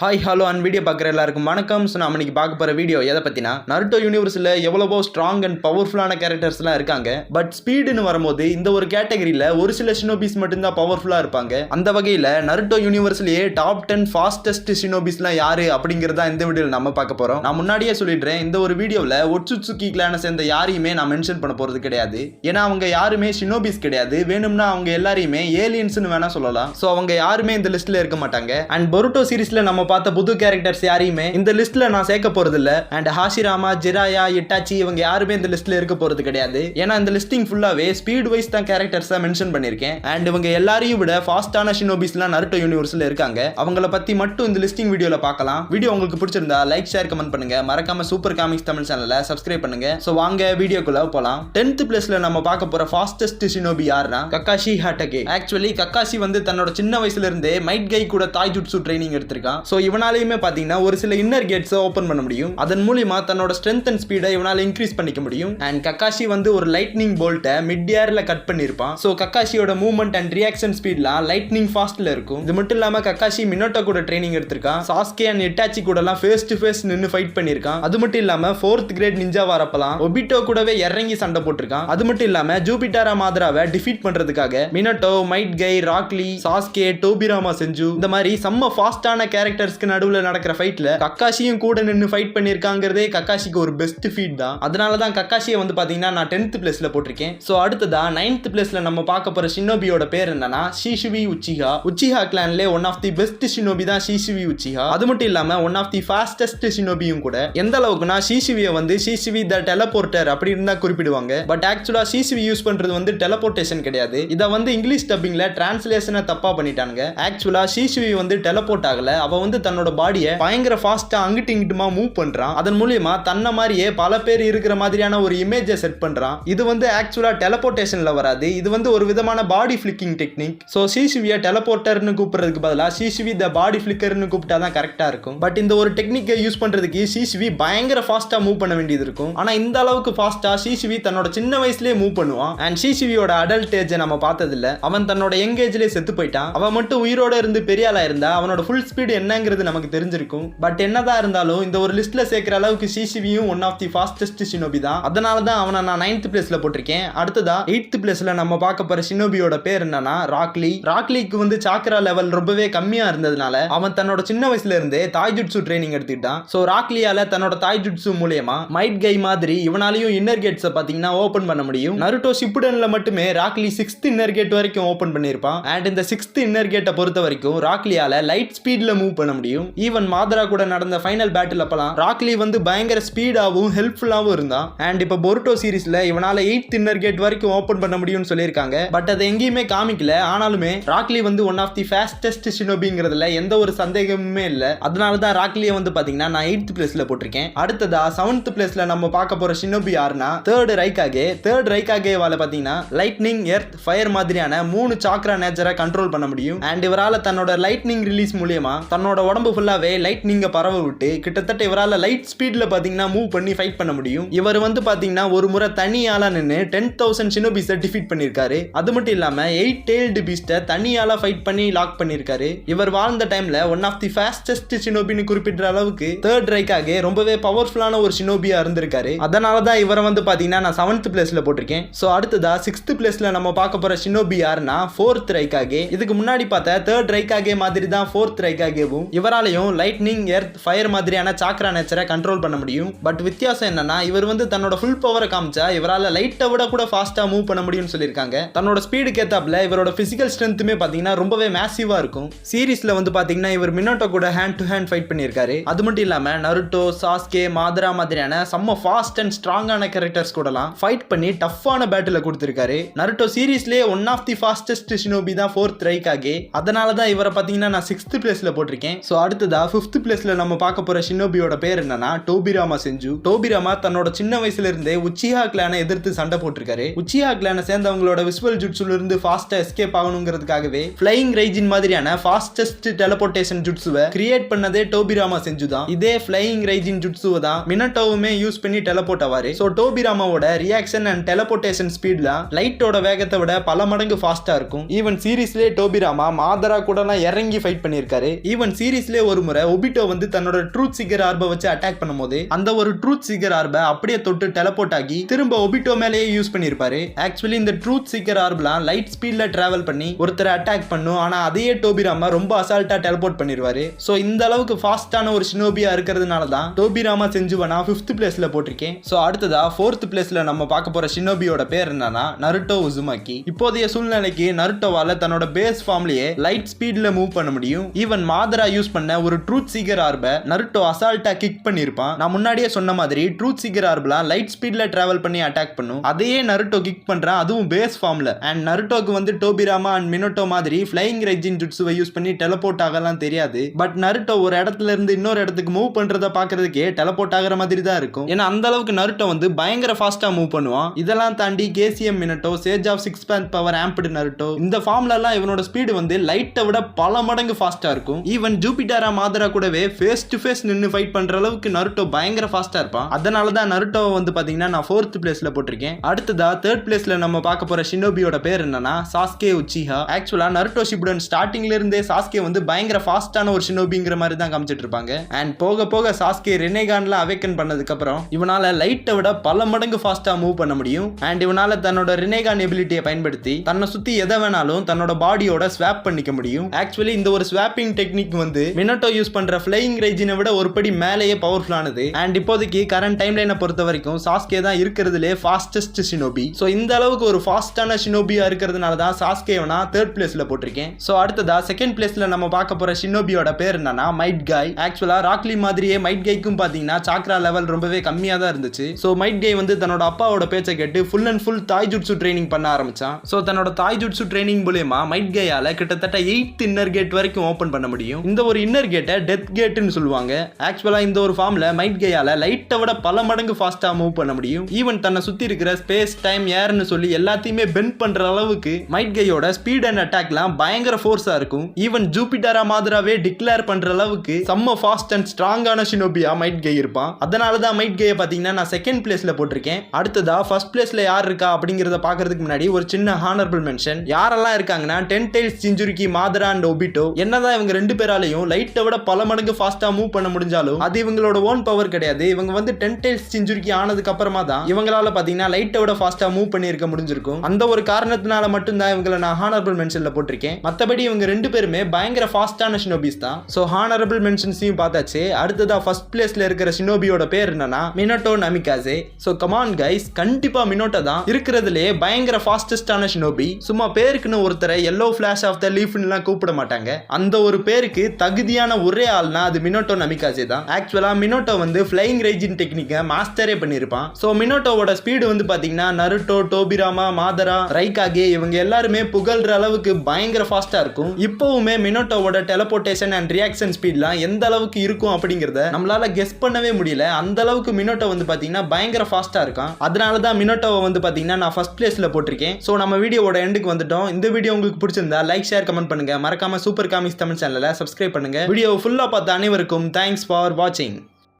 Hi hello and video பார்க்குற எல்லாருக்கும் வணக்கம். ஸோ நம்ம இன்னைக்கு பார்க்க போகிற வீடியோ எதை பற்றினா, நருட்டோ யூனிவர்ஸில் எவ்வளவோ ஸ்ட்ராங் அண்ட் பவர்ஃபுல்லான கேரக்டர்ஸ்லாம் இருக்காங்க. பட் ஸ்பீடுன்னு வரும்போது இந்த ஒரு கேட்டகரியில் ஒரு சில ஷினோபிஸ் மட்டும்தான் பவர்ஃபுல்லாக இருப்பாங்க. அந்த வகையில் நருட்டோ யூனிவர்ஸ்லேயே டாப் 10 ஃபாஸ்டஸ்ட் ஷினோபிஸ்லாம் யாரு அப்படிங்கிறதா இந்த வீடியோவில் நம்ம பார்க்க போகிறோம். நான் முன்னாடியே சொல்லிடுறேன், இந்த ஒரு வீடியோவில் ஒட்சுட்சுகி கிளானை சேர்ந்த யாரையுமே நான் மென்ஷன் பண்ண போகிறது கிடையாது. ஏன்னா அவங்க யாருமே ஷினோபிஸ் கிடையாது. வேணும்னா அவங்க எல்லாரையுமே ஏலியன்ஸ்னு வேணா சொல்லலாம். ஸோ அவங்க யாருமே இந்த லிஸ்ட்டில் இருக்க மாட்டாங்க. அண்ட் பொருட்டோ சீரிஸில் நம்ம பார்த்த புது கேரக்டர்ஸ் யாரையுமே இந்த லிஸ்ட்ல நான் சேர்க்க போறது இல்ல. அண்ட் ஹாஷிராமா, ஜிராயா, இட்டாச்சி இவங்க யாருமே இந்த லிஸ்ட்ல இருக்க போறது கிடையாது. ஏன்னா இந்த லிஸ்டிங் ஃபுல்லாவே ஸ்பீட் வைஸ் தான் கேரக்டர்ஸா மென்ஷன் பண்ணிருக்கேன். அண்ட் இவங்க எல்லாரையும் விட ஃபாஸ்டான ஷினோபிஸ்லாம் நருட்டோ யூனிவர்ஸ்ல இருக்காங்க. அவங்கள பத்தி மட்டும் இந்த லிஸ்டிங் வீடியோல பார்க்கலாம். வீடியோ உங்களுக்கு பிடிச்சிருந்தா லைக், ஷேர், கமெண்ட் பண்ணுங்க. மறக்காம சூப்பர் காமிக்ஸ் தமிழ் சேனலை சப்ஸ்கிரைப் பண்ணுங்க. சோ வாங்க வீடியோக்குள்ள போலாம். 10th பிளேஸ்ல நம்ம பார்க்க போற ஃபாஸ்டஸ்ட் ஷினோபி யாருன்னா கக்காஷி ஹாட்டகே. ஆக்சுவலி கக்காஷி வந்து தன்னோட சின்ன வயசுல இருந்தே மைட் கை கூட தாய் ஜுட்சு ட்ரைனிங் எடுத்திருக்கான். சோ இவனாலையுமே பாத்தீங்கன்னா ஒரு சில இன்னர் கேட்ஸ் ஓபன் பண்ண முடியும். அதன் மூலமா தன்னோட ஸ்ட்ரென்த் அண்ட் ஸ்பீடை இவனால இன்க்ரீஸ் பண்ணிக்க முடியும். அண்ட் கக்காஷி வந்து ஒரு லைட்னிங் போல்ட்டை மிட் ஏர்ல கட் பண்ணிருப்பான். சோ கக்காஷியோட மூவ்மெண்ட் அண்ட் ரியாக்ஷன் ஸ்பீட்லாம் லைட்னிங் ஃபாஸ்ட்ல இருக்கும். இது மட்டும் இல்லாம கக்காஷி மினோட்டோ கூட ட்ரைனிங் எடுத்திருக்கான். சாஸ்கே அண்ட் இட்டாச்சி கூட எல்லாம் ஃபேஸ் டு ஃபேஸ் நின்னு ஃபைட் பண்ணிருக்கான். அது மட்டும் இல்லாம 4th கிரேட் நிஞ்சா வரப்பலாம் ஒபிட்டோ கூடவே இறங்கி சண்டை போட்டிருக்கான். அது மட்டும் இல்லாம ஜூபிட்டாரா மாதராவை டிஃபீட் பண்றதுக்காக மினோட்டோ, மைட் கை, ராக்லி, சாஸ்கே, டோபிராமா செஞ்சு இந்த மாதிரி செம்ம ஃபாஸ்டான கேரக்டர்ஸ்க்கு நடுவுல நடக்கிற ஃபைட்ல கக்காஷியும் கூட நின்னு ஃபைட் பண்ணிருக்காங்கிறதே கக்காஷிக்கு ஒரு பெஸ்ட் ஃபீட் தான். அதனால தான் கக்காஷியை வந்து பாத்தீங்கன்னா நான் 10th பிளேஸ்ல போட்டிருக்கேன். சோ அடுத்ததா 9th பிளேஸ்ல நம்ம பார்க்க போற ஷினோபியோட பேர் என்னன்னா ஷிஷுவி உச்சிஹா. உச்சிஹா கிளான்ல one of the best shinobi தான் ஷிஷுவி உச்சிஹா. அது மட்டும் இல்லாம ஒன் ஆஃப் தி ஃபாஸ்டஸ்ட் ஷினோபியும் கூட. எந்த அளவுக்குனா ஷிஷுவியை வந்து ஷிஷுவி த டெலபோர்ட்டர் அப்படின்னு தான் குறிப்பிடுவாங்க. பட் ஆக்சுவலா ஷிஷுவி யூஸ் பண்றது வந்து டெலபோர்டேஷன் கிடையாது. இத வந்து இங்கிலீஷ் டப்பிங்ல டிரான்ஸ்லேஷனை தப்பா பண்ணிட்டானுங்க. ஆக்சுவலா ஷிஷுவி வந்து டெலபோர்ட் ஆகல. அவ வந்து தன்னோட பாடியை பயங்கர ஃபாஸ்டா அங்கிட்டு இங்கிட்டுமா மூவ் பண்றான். அதன் மூலமா தன்ன மாதிரியே பல பேர் இருக்கிற மாதிரியான ஒரு இமேஜை செட் பண்றான். இது வந்து ஆக்சுவலா டெலபோர்டேஷன்ல வராது. இது வந்து ஒரு விதமான பாடி ஃபிளிக்கிங் டெக்னிக். சோ ஷிஷுவியை டெலபோர்ட்டர்னு கூப்பிடுறதுக்கு பதிலா ஷிஷுவி த பாடி ஃபிளிக்கர்னு கூப்பிட்டா தான் கரெக்டா இருக்கும். பட் இந்த ஒரு டெக்னிக்கை யூஸ் பண்றதுக்கு ஷிஷுவி பயங்கர ஃபாஸ்டா மூவ் பண்ண வேண்டியது இருக்கும். ஆனா இந்த அளவுக்கு ஃபாஸ்டா ஷிஷுவி தன்னோட சின்ன வயசுலயே மூவ் பண்ணுவான். அண்ட் ஷிஷுவியோட அடல்ட் ஏஜ் நம்ம பார்த்தது இல்ல. அவன் தன்னோட யங் ஏஜ்லயே செத்து போயிட்டான். அவன் மட்டும் உயிரோட இருந்து பெரிய ஆளா இருந்தா அவனோட ஃபுல் ஸ்பீடு என்னங்கிறது நமக்கு தெரிஞ்சிருக்கும். பட் என்னதான் இருந்தாலும் இந்த ஒரு லிஸ்ட்ல சேர்க்கிற அளவுக்கு ஷிஷுவியும் one of the fastest shinobi தான். அதனால தான் அவனை நான் 9th பிளேஸ்ல போட்டிருக்கேன். அடுத்ததா 8th பிளேஸ்ல நம்ம பார்க்க போற ஷினோபியோட பேர் என்னன்னா ராக்லி. ராக்லிக்கு வந்து சாக்ரா லெவல் ரொம்பவே கம்மியா இருந்ததுனால அவன் தன்னோட சின்ன வயசுல இருந்தே தாய் ஜுட்சு ட்ரைனிங் எடுத்துக்கிட்டான். சோ ராக்லியால தன்னோட தாய் ஜுட்சு மூலமா மைட் கை மாதிரி இவனாலையும் இன்னர் கேட்ஸ் பாத்தீங்கன்னா ஓபன் பண்ண முடியும். நருட்டோ ஷிப்புடன்ல மட்டுமே ராக்லி 6th இன்னர் கேட் வரைக்கும் ஓபன் பண்ணிருப்பான். அண்ட் இந்த 6th இன்னர் கேட்டை பொறுத்த வரைக்கும் ராக்லியால லைட் ஸ்பீட்ல மூவ் பண்ண முடியும். ஈவன் மாதரா கூட நடந்த ஃபைனல் பேட்டில் அப்பலாம் ராக்லி வந்து பயங்கர ஸ்பீடாவும் ஹெல்ப்ஃபுல்லாவும் இருந்தான். அண்ட் இப்போ பொருட்டோ சீரிஸ்ல இவனால 8th இன்னர் கேட் வரைக்கும் ஓபன் பண்ண முடியும்னு சொல்லியிருக்காங்க. பட் அதை எங்கேயுமே காமிக்கல. ஆனாலுமே ராக்லி வந்து ஒன் ஆஃப் தி ஃபாஸ்டஸ்ட் ஷினோபிங்கிறதுல எந்த ஒரு சந்தேகமுமே இல்ல. அதனால தான் ராக்லியை வந்து பாத்தீங்கன்னா நான் 8th பிளேஸ்ல போட்டிருக்கேன். அடுத்ததா 7th பிளேஸ்ல நம்ம பார்க்க போற ஷினோபி யாருன்னா 3rd ரைகாகே. 3rd ரைகாகேவால பாத்தீங்கன்னா லைட்னிங், எர்த், ஃபயர் மாதிரியான 3 சாக்ரா நேச்சரை கண்ட்ரோல் பண்ண முடியும். அண்ட் இவரால தன்னோட லைட்னிங் ரிலீஸ் மூலமா தன்னோட உடம்பு ஃபுல்லாவே லைட்னிங்க பரவ விட்டு கிட்டத்தட்ட இவரால லைட் ஸ்பீட்ல பாத்தீங்கன்னா மூவ் பண்ணி ஃபைட் பண்ண முடியும். இவர் வந்து பாத்தீங்கன்னா ஒரு முறை தனியால நின்னு 10,000 ஷினோபிஸை டிஃபீட் பண்ணிருக்காரு. அது மட்டும் இல்லாம 8 டெய்ல்டு பீஸ்ட தனியால ஃபைட் பண்ணி லாக் பண்ணிருக்காரு. இவர் வாழ்ந்த டைம்ல ஒன் ஆஃப் தி ஃபாஸ்டஸ்ட் ஷினோபின்னு குறிப்பிட்ட அளவுக்கு 3rd ரைகாகே ரொம்பவே பவர்ஃபுல்லான ஒரு ஷினோபியா இருந்திருக்காரு. அதனால தான் இவரை வந்து பாத்தீங்கன்னா நான் 7th பிளேஸ்ல போட்டிருக்கேன். சோ அடுத்ததா 6th பிளேஸ்ல நம்ம பார்க்க போற ஷினோபி யாருன்னா 4th ரைகாகே. இதுக்கு முன்னாடி பார்த்த 3rd ரைகாகே மாதிரி தான் 4th ரைகாகேவும். இவராலையும் லைட்னிங், எர்த், ஃபயர் மாதிரியான சாக்ரா நேச்சரை கண்ட்ரோல் பண்ண முடியும். பட் வித்தியாசம் என்னன்னா இவர் வந்து தன்னோட ஃபுல் பவரை காமிச்சா இவரால லைட்டை விட கூட ஃபாஸ்டா மூவ் பண்ண முடியும்னு சொல்லியிருக்காங்க. தன்னோட ஸ்பீடுக்கு ஏத்தாப்ல இவரோட பிசிக்கல் ஸ்ட்ரென்த்துமே பாத்தீங்கன்னா ரொம்பவே மேசிவா இருக்கும். சீரிஸ்ல வந்து பாத்தீங்கன்னா இவர் மினோட்டோ கூட ஹேண்ட் டு ஹேண்ட் ஃபைட் பண்ணியிருக்காரு. அது மட்டும் இல்லாம நருட்டோ, சாஸ்கே, மாதரா மாதிரியான செம்ம ஃபாஸ்ட் அண்ட் ஸ்ட்ராங்கான கேரக்டர்ஸ் கூடலாம் ஃபைட் பண்ணி டஃப்பான பேட்டில கொடுத்திருக்காரு. நருட்டோ சீரிஸ்லயே one of the fastest shinobi தான் 4th ரைகாகே. அதனால தான் இவரை பாத்தீங்கன்னா நான் 6th பிளேஸ்ல போட்டிருக்கேன். சோ அடுத்ததா 5th பிளேஸ்ல நம்ம பார்க்க போற ஷினோபியோட பேர் என்னன்னா டோபிராமா செஞ்சு. டோபிராமா தன்னோட சின்ன வயசுல இருந்தே உச்சிஹா கிளானை எதிர்த்து சண்டை போட்டிருக்காரு. உச்சிஹா கிளானை சேர்ந்தவங்களோட விசுவல் ஜுட்சுல இருந்து ஃபாஸ்டா எஸ்கேப் ஆகணுங்கிறதுக்காகவே ஃப்ளையிங் ரைஜின் மாதிரியான ஃபாஸ்டஸ்ட் டெலபோர்டேஷன் ஜுட்சுவை கிரியேட் பண்ணதே டோபிராமா செஞ்சு தான். இதே ஃப்ளையிங் ரைஜின் ஜுட்சுவை தான் மினோட்டோவுமே யூஸ் பண்ணி teleport ஆவாரு. So டோபிராமாவோட reaction and teleportation ஸ்பீட்ல லைட்டோட வேகத்தை விட பல மடங்கு ஃபாஸ்டா இருக்கும். ஈவன் சீரிஸ்லயே டோபிராமா மாதரா கூட இறங்கி ஃபைட் பண்ணியிருக்காரு. ஈவன் சீரிஸ்லயே ஒரு முறை ஒபிட்டோ வந்து தன்னோட ட்ரூத் சீக்கர் ஆர்பை வச்சு அட்டாக் பண்ணும்போது அந்த ஒரு ட்ரூத் சீக்கர் ஆர்பை அப்படியே தொட்டு டெலபோர்ட் ஆகி திரும்ப ஒபிட்டோ மேலேயே யூஸ் பண்ணிருப்பாரு. ஆக்சுவலி இந்த ட்ரூத் சீக்கர் ஆர்ப்லாம் லைட் ஸ்பீட்ல டிராவல் பண்ணி ஒருத்தரை அட்டாக் பண்ணும். ஆனா அதையே டோபிராமா ரொம்ப அசால்ட்டா டெலபோர்ட் பண்ணிருவாரு. சோ இந்த அளவுக்கு ஃபாஸ்டான ஒரு ஷினோபியா இருக்கிறதுனால தான் டோபிராமா செஞ்சுவனா 5th பிளேஸ்ல போட்டிருக்கேன். சோ அடுத்ததா 4th பிளேஸ்ல நம்ம பார்க்க போற ஷினோபியோட பேர் என்னன்னா நருட்டோ உசுமாக்கி. இப்போதைய சூழ்நிலைக்கு நருட்டோவால தன்னோட பேஸ் ஃபார்ம்லயே லைட் ஸ்பீட்ல மூவ் பண்ண முடியும். ஈவன் மாதரா யூஸ் பண்ண ஒரு ட்ரூத் சீக்கர் ஆர்பை நருட்டோ அசால்ட்டா கிக் பண்ணிருப்பான். நான் முன்னாடியே சொன்ன மாதிரி ட்ரூத் சீக்கர் ஆர்ப்லாம் லைட் ஸ்பீட்ல டிராவல் பண்ணி அட்டாக் பண்ணும். அதையே நருட்டோ கிக் பண்றான், அதுவும் பேஸ் ஃபார்ம்ல. அண்ட் நருட்டோக்கு வந்து டோபிராமா அண்ட் மினோட்டோ மாதிரி ஃப்ளையிங் ரெஜின் ஜுட்சுவை யூஸ் பண்ணி டெலபோர்ட் ஆகலாம் தெரியாது. பட் நருட்டோ ஒரு இடத்துல இருந்து இன்னொரு இடத்துக்கு மூவ் பண்றத பாக்குறதுக்கே டெலபோர்ட் ஆகிற மாதிரி தான் இருக்கும். ஏன்னா அந்த அளவுக்கு நருட்டோ வந்து பயங்கர ஃபாஸ்டா மூவ் பண்ணுவான். இதெல்லாம் தாண்டி கேசிஎம் மினோட்டோ, சேஜ் ஆஃப் 6 பேந்த் பவர் ஆம்புடு நருட்டோ, இந்த ஃபார்ம்ல எல்லாம் இவனோட ஸ்பீடு வந்து லைட்டை விட பல மடங்கு ஃபாஸ்டா இருக்கும். ஈவன் ஜூபிட்டரா மாதரா கூடவே ஃபேஸ் டு ஃபேஸ் நின்னு ஃபைட் பண்ற அளவுக்கு நருட்டோ பயங்கர ஃபாஸ்டா இருப்பான். அதனால தான் நருட்டோ வந்து பாத்தீங்கன்னா நான் 4th பிளேஸ்ல போட்டிருக்கேன். அடுத்ததா 3rd பிளேஸ்ல நம்ம பார்க்க போற ஷினோபியோட பேர் என்னன்னா சாஸ்கே உச்சிஹா. ஆக்சுவலா நருட்டோ ஷிபுடன் ஸ்டார்டிங்ல இருந்தே சாஸ்கே வந்து பயங்கர ஃபாஸ்டான ஒரு ஷினோபிங்கிற மாதிரி தான் காமிச்சிட்டு இருப்பாங்க. அண்ட் போக போக சாஸ்கே ரெனேகான்ல அவேக்கன் பண்ணதுக்கு அப்புறம் இவனால லைட்டை விட பல மடங்கு ஃபாஸ்டா மூவ் பண்ண முடியும். அண்ட் இவனால தன்னோட ரெனேகான் எபிலிட்டியை பயன்படுத்தி தன்னை சுத்தி எதை வேணாலும் தன்னோட பாடியோட ஸ்வாப் பண்ணிக்க முடியும். ஆக்சுவலி இந்த ஒரு ஸ்வாப்பிங் டெக்னிக் வந்து மினோட்டோ யூஸ் பண்ற ஃப்ளையிங் ரெஜினை விட ஒரு படி மேலேயே பவர்ஃபுல்லானது. அண்ட் இப்போதைக்கு கரண்ட் டைம் லைனை பொறுத்த வரைக்கும் சாஸ்கே தான் இருக்கிறதுலே ஃபாஸ்டஸ்ட் ஷினோபி. சோ இந்த அளவுக்கு ஒரு ஃபாஸ்டான ஷினோபியா இருக்கிறதுனால தான் சாஸ்கேவை நான் 3rd பிளேஸ்ல போட்டிருக்கேன். சோ அடுத்ததா 2nd பிளேஸ்ல நம்ம பார்க்க போற ஷினோபியோட பேர் என்னன்னா மைட் காய். ஆக்சுவலா ராக்லி மாதிரியே மைட் கைக்கும் பாத்தீங்கன்னா சாக்ரா லெவல் ரொம்பவே கம்மியா தான் இருந்துச்சு. சோ மைட் கை வந்து தன்னோட அப்பாவோட பேச்சை கேட்டு ஃபுல் அண்ட் ஃபுல் தாய் ஜுட்சு ட்ரைனிங் பண்ண ஆரம்பிச்சான். சோ தன்னோட தாய் ஜுட்சு ட்ரைனிங் மூலமா மைட் கையால கிட்டத்தட்ட 8th இன்னர் கேட் வரைக்கும் ஓபன் பண்ண முடியும். இந்த ஒரு இன்னர் கேட்டை டெத் கேட்னு சொல்லுவாங்க. ஆக்சுவலா இந்த ஒரு ஃபார்ம்ல மைட் கையால லைட்டை விட பல மடங்கு ஃபாஸ்டா மூவ் பண்ண முடியும். ஈவன் தன்னை சுத்தி இருக்கிற ஸ்பேஸ் டைம் ஏர்னு சொல்லி எல்லாத்தையுமே பெண்ட் பண்ற அளவுக்கு மைட் கையோட ஸ்பீட் அண்ட் அட்டாக்லாம் பயங்கர ஃபோர்ஸா இருக்கும். ஈவன் ஜூபிட்டரா மாதிராவே டிக்ளேர் பண்ற அளவுக்கு செம்ம ஃபாஸ்ட் அண்ட் ஸ்ட்ராங்கான ஷினோபியா மைட் கை இருப்பான். அதனால தான் மைட் கையை பாத்தீங்கன்னா நான் 2nd பிளேஸ்ல போட்டிருக்கேன். அடுத்ததா 1st பிளேஸ்ல யார் இருக்கா அப்படிங்கறத பாக்குறதுக்கு முன்னாடி ஒரு சின்ன ஹானரபிள் மென்ஷன். யாரெல்லாம் இருக்காங்கன்னா 10 டைல்ஸ் ஜிஞ்சுரிக்கி மாதரா அண்ட் ஒபிட்டோ. என்னதான் இவங்க ரெண்டு பேராலையும் லைட்டை விட பல மடங்கு ஃபாஸ்டா மூவ் பண்ண முடிஞ்சாலும் அது இவங்களோட ஓன் பவர் கிடையாது. இவங்க வந்து 10 டைல்ஸ் செஞ்சுரி ஆனதுக்கு அப்புறமா தான் இவங்களால பாத்தீங்கன்னா லைட்டை விட ஃபாஸ்டா மூவ் பண்ணிருக்க முடிஞ்சிருக்கும். அந்த ஒரு காரணத்தினால மட்டும் தான் இவங்களை நான் ஹானரபிள் மென்ஷன்ல போட்டிருக்கேன். மத்தபடி இவங்க ரெண்டு பேருமே பயங்கர ஃபாஸ்டான ஷினோபிஸ் தான். சோ ஹானரபிள் மென்ஷன்ஸையும் பார்த்தாச்சு. அடுத்ததா 1st பிளேஸ்ல இருக்கிற ஷினோபியோட பேர் என்னன்னா மினோட்டோ நமிகாசே. சோ கமான் கைஸ், கண்டிப்பா மினோட்டோ தான் இருக்கிறதுலே பயங்கர ஃபாஸ்டஸ்டான ஷினோபி. சும்மா பேருக்குன்னு ஒருத்தரை எல்லோ ஃபிளாஷ் ஆஃப் த லீஃப்னு எல்லாம் கூப்பிட மாட்டாங்க. அந்த ஒரு பேருக்கு தகுதியான ஒரே ஆள்னா அது மினோட்டோ நமிகாசே தான். ஆக்சுவலா மினோட்டோ வந்து ஃப்ளையிங் ரெஜின் டெக்னிக்கை மாஸ்டரே பண்ணிருப்பான். சோ மினோட்டோவோட ஸ்பீடு வந்து பாத்தீங்கன்னா நருட்டோ, டோபிராமா, மாதரா, ரைகாகே இவங்க எல்லாருமே புகழ்ற அளவுக்கு பயங்கர ஃபாஸ்டா இருக்கும். இப்பவுமே மினோட்டோவோட டெலபோர்டேஷன் அண்ட் ரியாக்ஷன் ஸ்பீட்லாம் எந்த அளவுக்கு இருக்கும் அப்படிங்கறத நம்மளால கெஸ் பண்ணவே முடியல. அந்த அளவுக்கு மினோட்டோ வந்து பாத்தீங்கன்னா பயங்கர ஃபாஸ்டா இருக்கான். அதனால தான் மினோட்டோவை வந்து பாத்தீங்கன்னா நான் 1st பிளேஸ்ல போட்டிருக்கேன். சோ நம்ம வீடியோவோட எண்டுக்கு வந்துட்டோம். இந்த வீடியோ உங்களுக்கு பிடிச்சிருந்தா லைக், ஷேர், கமெண்ட் பண்ணுங்க. மறக்காம சூப்பர் காமிக்ஸ் தமிழ் சேனலை சப்ஸ்கிரைப் பண்ணுங்க. வீடியோ ஃபுல்லா பார்த்த அனைவருக்கும் தேங்க்ஸ் ஃபார் வாட்சிங்.